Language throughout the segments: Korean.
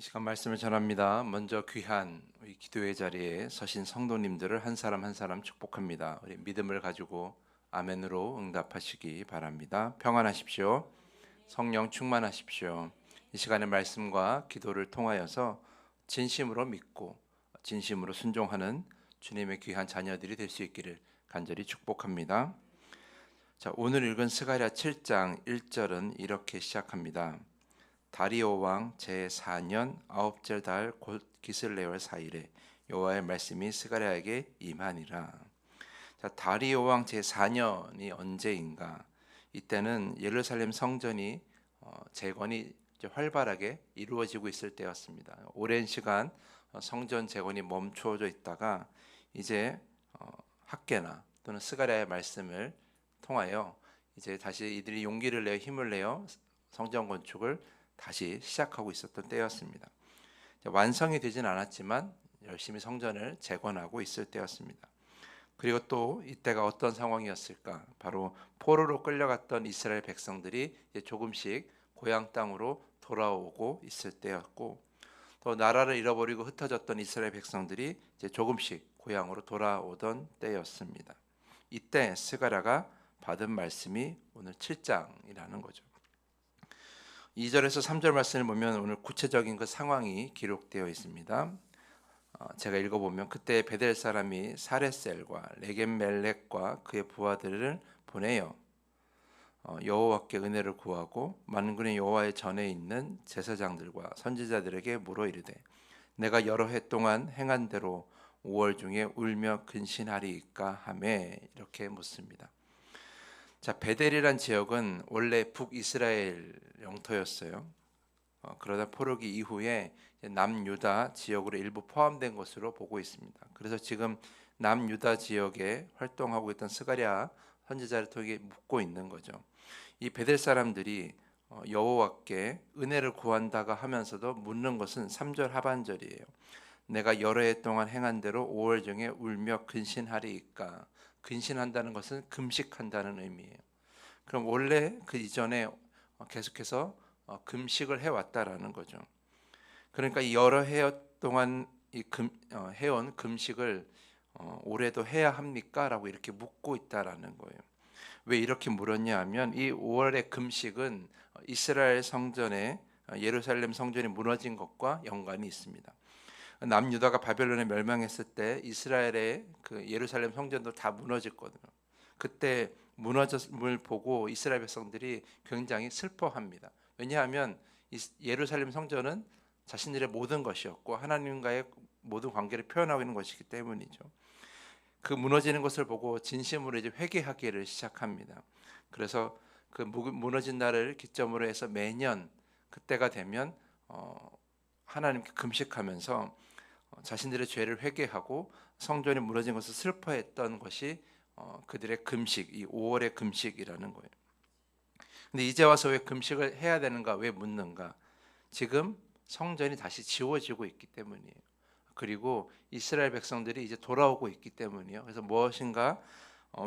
이 시간 말씀을 전합니다. 먼저 귀한 우리 기도의 자리에 서신 성도님들을 한 사람 한 사람 축복합니다. 우리 믿음을 가지고 아멘으로 응답하시기 바랍니다. 평안하십시오. 성령 충만하십시오. 이 시간의 말씀과 기도를 통하여서 진심으로 믿고 진심으로 순종하는 주님의 귀한 자녀들이 될 수 있기를 간절히 축복합니다. 자, 오늘 읽은 스가랴 7장 1절은 이렇게 시작합니다. 다리오 왕 제4년 아홉째 달 곧 기슬레월 4일에 여호와의 말씀이 스가랴에게 임하니라. 자, 다리오 왕 제4년이 언제인가? 이때는 예루살렘 성전이 재건이 활발하게 이루어지고 있을 때였습니다. 오랜 시간 성전 재건이 멈추어져 있다가 이제 학개나 또는 스가랴의 말씀을 통하여 이제 다시 이들이 용기를 내어 힘을 내어 성전 건축을 다시 시작하고 있었던 때였습니다. 완성이 되진 않았지만 열심히 성전을 재건하고 있을 때였습니다. 그리고 또 이때가 어떤 상황이었을까? 바로 포로로 끌려갔던 이스라엘 백성들이 이제 조금씩 고향 땅으로 돌아오고 있을 때였고, 또 나라를 잃어버리고 흩어졌던 이스라엘 백성들이 이제 조금씩 고향으로 돌아오던 때였습니다. 이때 스가랴가 받은 말씀이 오늘 7장이라는 거죠. 2절에서 3절 말씀을 보면 오늘 구체적인 그 상황이 기록되어 있습니다. 제가 읽어보면 그때 베델 사람이 사레셀과 레겜멜렉과 그의 부하들을 보내어 여호와께 은혜를 구하고 만군의 여호와의 전에 있는 제사장들과 선지자들에게 물어 이르되 내가 여러 해 동안 행한 대로 5월 중에 울며 근신하리이까 하매 이렇게 묻습니다. 자, 베델이란 지역은 원래 북이스라엘 영토였어요. 그러다 포로기 이후에 남유다 지역으로 일부 포함된 것으로 보고 있습니다. 그래서 지금 남유다 지역에 활동하고 있던 스가랴 선지자를 통해 묻고 있는 거죠. 이 베델 사람들이 여호와께 은혜를 구한다가 하면서도 묻는 것은 3절 하반절이에요. 내가 여러 해 동안 행한 대로 5월 중에 울며 근신하리이까. 근신한다는 것은 금식한다는 의미예요. 그럼 원래 그 이전에 계속해서 금식을 해왔다라는 거죠. 그러니까 이 여러 해 동안 해온 금식을 올해도 해야 합니까? 라고 이렇게 묻고 있다라는 거예요. 왜 이렇게 물었냐 하면 이 5월의 금식은 이스라엘 성전에 예루살렘 성전이 무너진 것과 연관이 있습니다. 남유다가 바벨론에 멸망했을 때 이스라엘의 그 예루살렘 성전도 다 무너졌거든요. 그때 무너짐을 보고 이스라엘 백성들이 굉장히 슬퍼합니다. 왜냐하면 예루살렘 성전은 자신들의 모든 것이었고 하나님과의 모든 관계를 표현하고 있는 것이기 때문이죠. 그 무너지는 것을 보고 진심으로 이제 회개하기를 시작합니다. 그래서 그 무너진 날을 기점으로 해서 매년 그때가 되면 하나님께 금식하면서 자신들의 죄를 회개하고 성전이 무너진 것을 슬퍼했던 것이 그들의 금식, 이 5월의 금식이라는 거예요. 근데 이제 와서 왜 금식을 해야 되는가, 왜 묻는가? 지금 성전이 다시 지워지고 있기 때문이에요. 그리고 이스라엘 백성들이 이제 돌아오고 있기 때문이에요. 그래서 무엇인가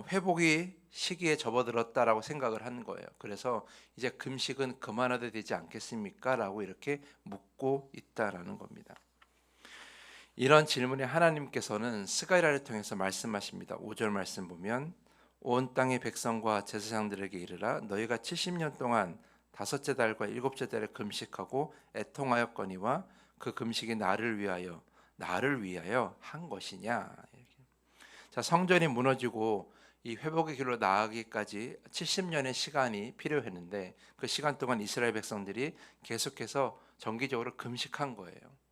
회복의 시기에 접어들었다라고 생각을 하는 거예요. 그래서 이제 금식은 그만해도 되지 않겠습니까? 라고 이렇게 묻고 있다라는 겁니다. 이런 질문에 하나님께서는 스가랴를 통해서 말씀하십니다. 5절 말씀 보면 온 땅의 백성과 제사장들에게 이르라 너희가 70년 동안 다섯째 달과 일곱째 달에 금식하고 애통하였거니와 그 금식이 나를 위하여 한 것이냐. 자, 성전이 무너지고 이 회복의 길로 나아가기까지 70년의 시간이 필요했는데 그 시간 동안 이스라엘 백성들이 계속해서 정기적으로 금식한 거예요.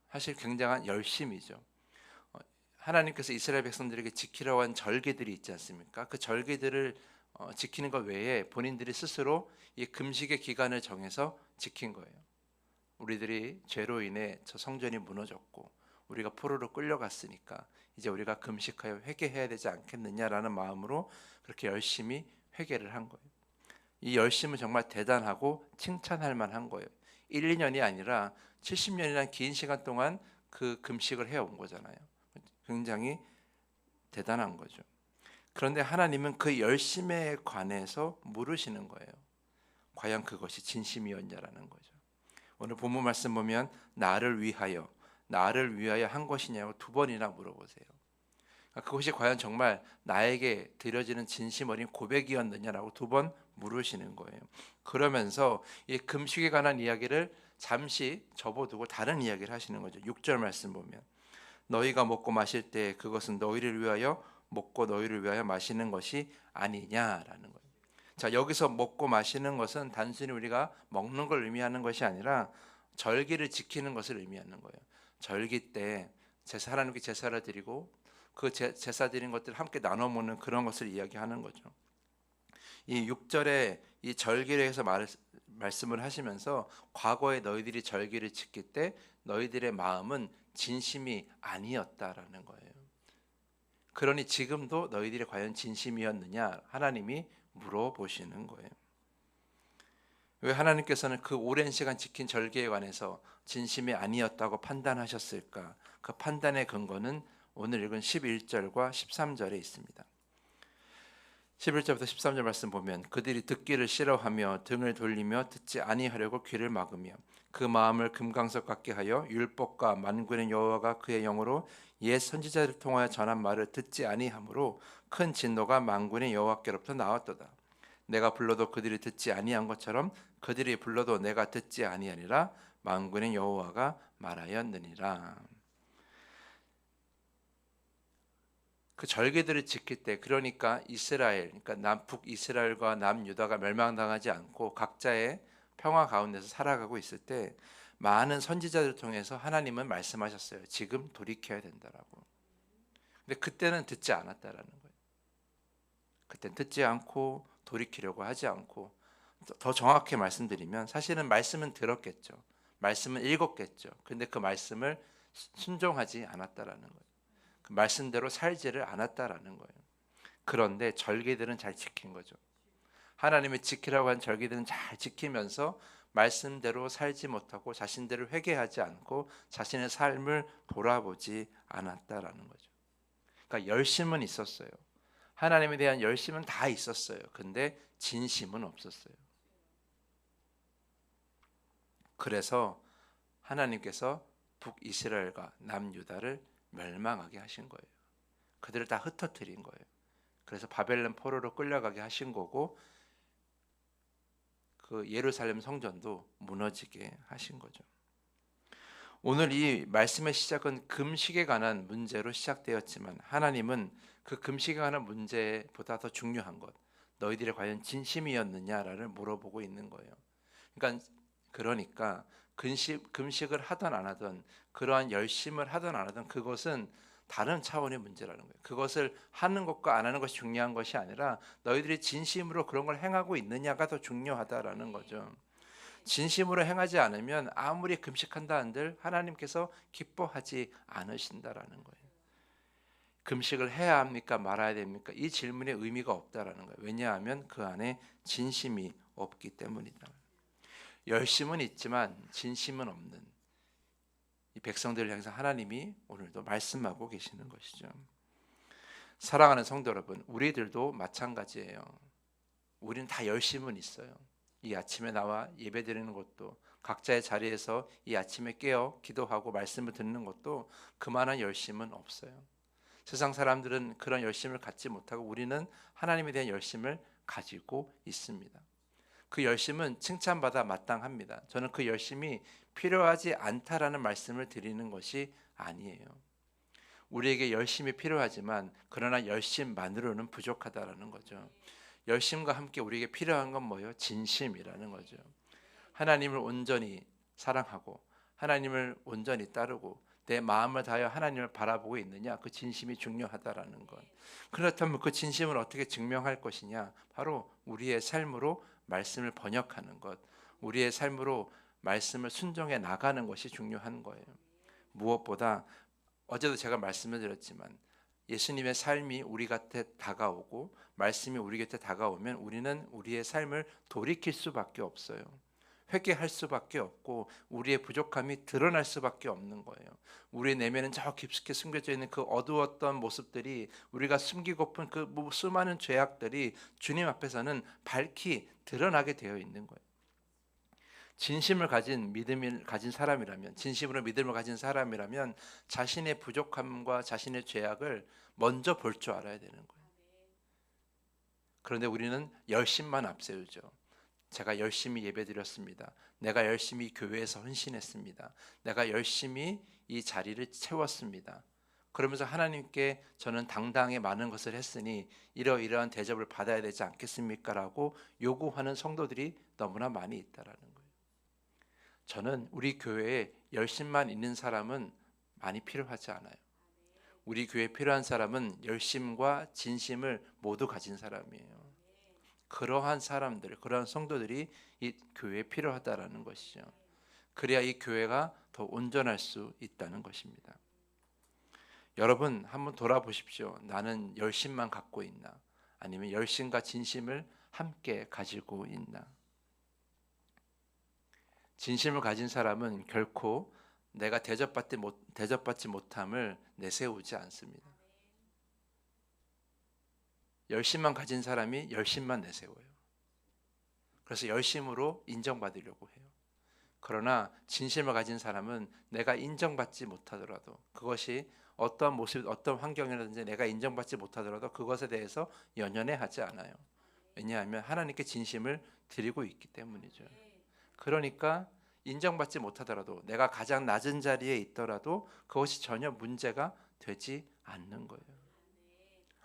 사실 굉장한 열심이죠. 하나님께서 이스라엘 백성들에게 지키라고 한 절기들이 있지 않습니까? 그 절기들을 지키는 것 외에 본인들이 스스로 이 금식의 기간을 정해서 지킨 거예요. 우리들이 죄로 인해 저 성전이 무너졌고 우리가 포로로 끌려갔으니까 이제 우리가 금식하여 회개해야 되지 않겠느냐라는 마음으로 그렇게 열심히 회개를 한 거예요. 이 열심은 정말 대단하고 칭찬할 만한 거예요. 1, 2년이 아니라 70년이라는 긴 시간 동안 그 금식을 해온 거잖아요. 굉장히 대단한 거죠. 그런데 하나님은 그 열심에 관해서 물으시는 거예요. 과연 그것이 진심이었냐라는 거죠. 오늘 본문 말씀 보면 나를 위하여 한 것이냐고 2번이나 물어보세요. 그것이 과연 정말 나에게 드려지는 진심 어린 고백이었느냐라고 2번 물으시는 거예요. 그러면서 이 금식에 관한 이야기를 잠시 접어두고 다른 이야기를 하시는 거죠. 6절 말씀 보면 너희가 먹고 마실 때 그것은 너희를 위하여 먹고 너희를 위하여 마시는 것이 아니냐라는 거예요. 자, 여기서 먹고 마시는 것은 단순히 우리가 먹는 걸 의미하는 것이 아니라 절기를 지키는 것을 의미하는 거예요. 절기 때 하나님께 제사를 드리고 그 제사 드린 것들을 함께 나눠 먹는 그런 것을 이야기하는 거죠. 이 6절에 이 절기에 대해서 말씀을 하시면서 과거에 너희들이 절기를 지킬 때 너희들의 마음은 진심이 아니었다라는 거예요. 그러니 지금도 너희들이 과연 진심이었느냐 하나님이 물어보시는 거예요. 왜 하나님께서는 그 오랜 시간 지킨 절기에 관해서 진심이 아니었다고 판단하셨을까? 그 판단의 근거는 오늘 읽은 11절과 13절에 있습니다. 11절부터 13절 말씀 보면 그들이 듣기를 싫어하며 등을 돌리며 듣지 아니하려고 귀를 막으며 그 마음을 금강석 같게 하여 율법과 만군의 여호와가 그의 영으로 옛 선지자를 통하여 전한 말을 듣지 아니하므로 큰 진노가 만군의 여호와께로부터 나왔도다. 내가 불러도 그들이 듣지 아니한 것처럼 그들이 불러도 내가 듣지 아니하니라. 만군의 여호와가 말하였느니라. 그 절기들을 지킬 때, 그러니까 이스라엘, 그러니까 남북 이스라엘과 남유다가 멸망당하지 않고 각자의 평화 가운데서 살아가고 있을 때 많은 선지자들을 통해서 하나님은 말씀하셨어요. 지금 돌이켜야 된다라고. 근데 그때는 듣지 않았다라는 거예요. 그때는 듣지 않고 돌이키려고 하지 않고, 더 정확히 말씀드리면 사실은 말씀은 들었겠죠. 말씀은 읽었겠죠. 근데 그 말씀을 순종하지 않았다라는 거예요. 그 말씀대로 살지를 않았다라는 거예요. 그런데 절기들은 잘 지킨 거죠. 하나님이 지키라고 한 절기들은 잘 지키면서 말씀대로 살지 못하고 자신들을 회개하지 않고 자신의 삶을 돌아보지 않았다라는 거죠. 그러니까 열심은 있었어요. 하나님에 대한 열심은 다 있었어요. 근데 진심은 없었어요. 그래서 하나님께서 북이스라엘과 남유다를 멸망하게 하신 거예요. 그들을 다 흩어뜨린 거예요. 그래서 바벨론 포로로 끌려가게 하신 거고, 그 예루살렘 성전도 무너지게 하신 거죠. 오늘 이 말씀의 시작은 금식에 관한 문제로 시작되었지만 하나님은 그 금식에 관한 문제보다 더 중요한 것, 너희들이 과연 진심이었느냐를 물어보고 있는 거예요. 그러니까 금식을 하든 안 하든, 그러한 열심을 하든 안 하든, 그것은 다른 차원의 문제라는 거예요. 그것을 하는 것과 안 하는 것이 중요한 것이 아니라 너희들이 진심으로 그런 걸 행하고 있느냐가 더 중요하다라는 거죠. 진심으로 행하지 않으면 아무리 금식한다 한들 하나님께서 기뻐하지 않으신다라는 거예요. 금식을 해야 합니까? 말아야 됩니까? 이 질문에 의미가 없다라는 거예요. 왜냐하면 그 안에 진심이 없기 때문이다. 열심은 있지만 진심은 없는 이 백성들을 향해서 하나님이 오늘도 말씀하고 계시는 것이죠. 사랑하는 성도 여러분, 우리들도 마찬가지예요. 우리는 다 열심은 있어요. 이 아침에 나와 예배드리는 것도, 각자의 자리에서 이 아침에 깨어 기도하고 말씀을 듣는 것도 그만한 열심은 없어요. 세상 사람들은 그런 열심을 갖지 못하고 우리는 하나님에 대한 열심을 가지고 있습니다. 그 열심은 칭찬받아 마땅합니다. 저는 그 열심이 필요하지 않다라는 말씀을 드리는 것이 아니에요. 우리에게 열심이 필요하지만 그러나 열심만으로는 부족하다라는 거죠. 열심과 함께 우리에게 필요한 건 뭐예요? 진심이라는 거죠. 하나님을 온전히 사랑하고 하나님을 온전히 따르고 내 마음을 다하여 하나님을 바라보고 있느냐, 그 진심이 중요하다라는 것. 그렇다면 그 진심을 어떻게 증명할 것이냐? 바로 우리의 삶으로 말씀을 번역하는 것, 우리의 삶으로 말씀을 순종해 나가는 것이 중요한 거예요. 무엇보다 어제도 제가 말씀을 드렸지만 예수님의 삶이 우리 곁에 다가오고 말씀이 우리 곁에 다가오면 우리는 우리의 삶을 돌이킬 수밖에 없어요. 회개할 수밖에 없고 우리의 부족함이 드러날 수밖에 없는 거예요. 우리의 내면은 저 깊숙이 숨겨져 있는 그 어두웠던 모습들이, 우리가 숨기고픈 그 수많은 죄악들이 주님 앞에서는 밝히 드러나게 되어 있는 거예요. 진심을 가진 믿음을 가진 사람이라면, 진심으로 믿음을 가진 사람이라면 자신의 부족함과 자신의 죄악을 먼저 볼 줄 알아야 되는 거예요. 그런데 우리는 열심만 앞세우죠. 제가 열심히 예배드렸습니다. 내가 열심히 교회에서 헌신했습니다. 내가 열심히 이 자리를 채웠습니다. 그러면서 하나님께 저는 당당히 많은 것을 했으니 이러이러한 대접을 받아야 되지 않겠습니까? 라고 요구하는 성도들이 너무나 많이 있다라는 거예요. 저는 우리 교회에 열심만 있는 사람은 많이 필요하지 않아요. 우리 교회에 필요한 사람은 열심과 진심을 모두 가진 사람이에요. 그러한 사람들, 그러한 성도들이 이 교회에 필요하다라는 것이죠. 그래야 이 교회가 더 온전할 수 있다는 것입니다. 여러분 한번 돌아보십시오. 나는 열심만 갖고 있나? 아니면 열심과 진심을 함께 가지고 있나? 진심을 가진 사람은 결코 내가 대접받지 못함을 내세우지 않습니다. 열심만 가진 사람이 열심만 내세워요. 그래서 열심으로 인정받으려고 해요. 그러나 진심을 가진 사람은 내가 인정받지 못하더라도, 그것이 어떤 모습, 어떤 환경이라든지 내가 인정받지 못하더라도 그것에 대해서 연연해하지 않아요. 왜냐하면 하나님께 진심을 드리고 있기 때문이죠. 그러니까 인정받지 못하더라도, 내가 가장 낮은 자리에 있더라도 그것이 전혀 문제가 되지 않는 거예요.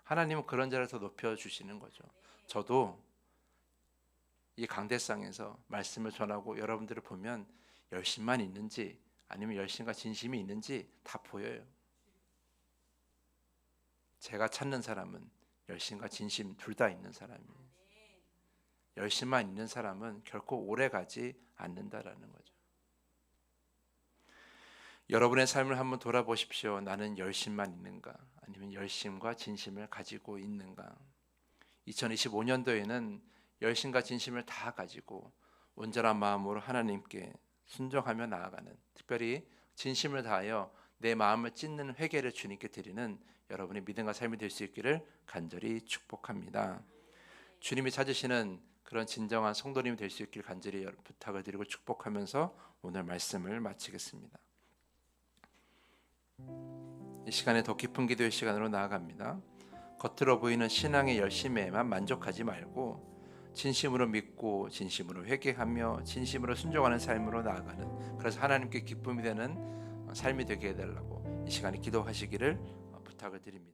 하나님은 그런 자를 더 높여주시는 거죠. 저도 이 강대상에서 말씀을 전하고 여러분들을 보면 열심만 있는지 아니면 열심과 진심이 있는지 다 보여요. 제가 찾는 사람은 열심과 진심 둘 다 있는 사람이에요. 열심만 있는 사람은 결코 오래가지 않는다라는 거죠. 여러분의 삶을 한번 돌아보십시오. 나는 열심만 있는가? 아니면 열심과 진심을 가지고 있는가? 2025년도에는 열심과 진심을 다 가지고 온전한 마음으로 하나님께 순종하며 나아가는, 특별히 진심을 다하여 내 마음을 찢는 회개를 주님께 드리는 여러분의 믿음과 삶이 될 수 있기를 간절히 축복합니다. 주님이 찾으시는 그런 진정한 성도님이 될 수 있기를 간절히 부탁을 드리고 축복하면서 오늘 말씀을 마치겠습니다. 이 시간에 더 깊은 기도의 시간으로 나아갑니다. 겉으로 보이는 신앙의 열심에만 만족하지 말고 진심으로 믿고 진심으로 회개하며 진심으로 순종하는 삶으로 나아가는, 그래서 하나님께 기쁨이 되는 삶이 되게 해달라고 이 시간에 기도하시기를 부탁을 드립니다.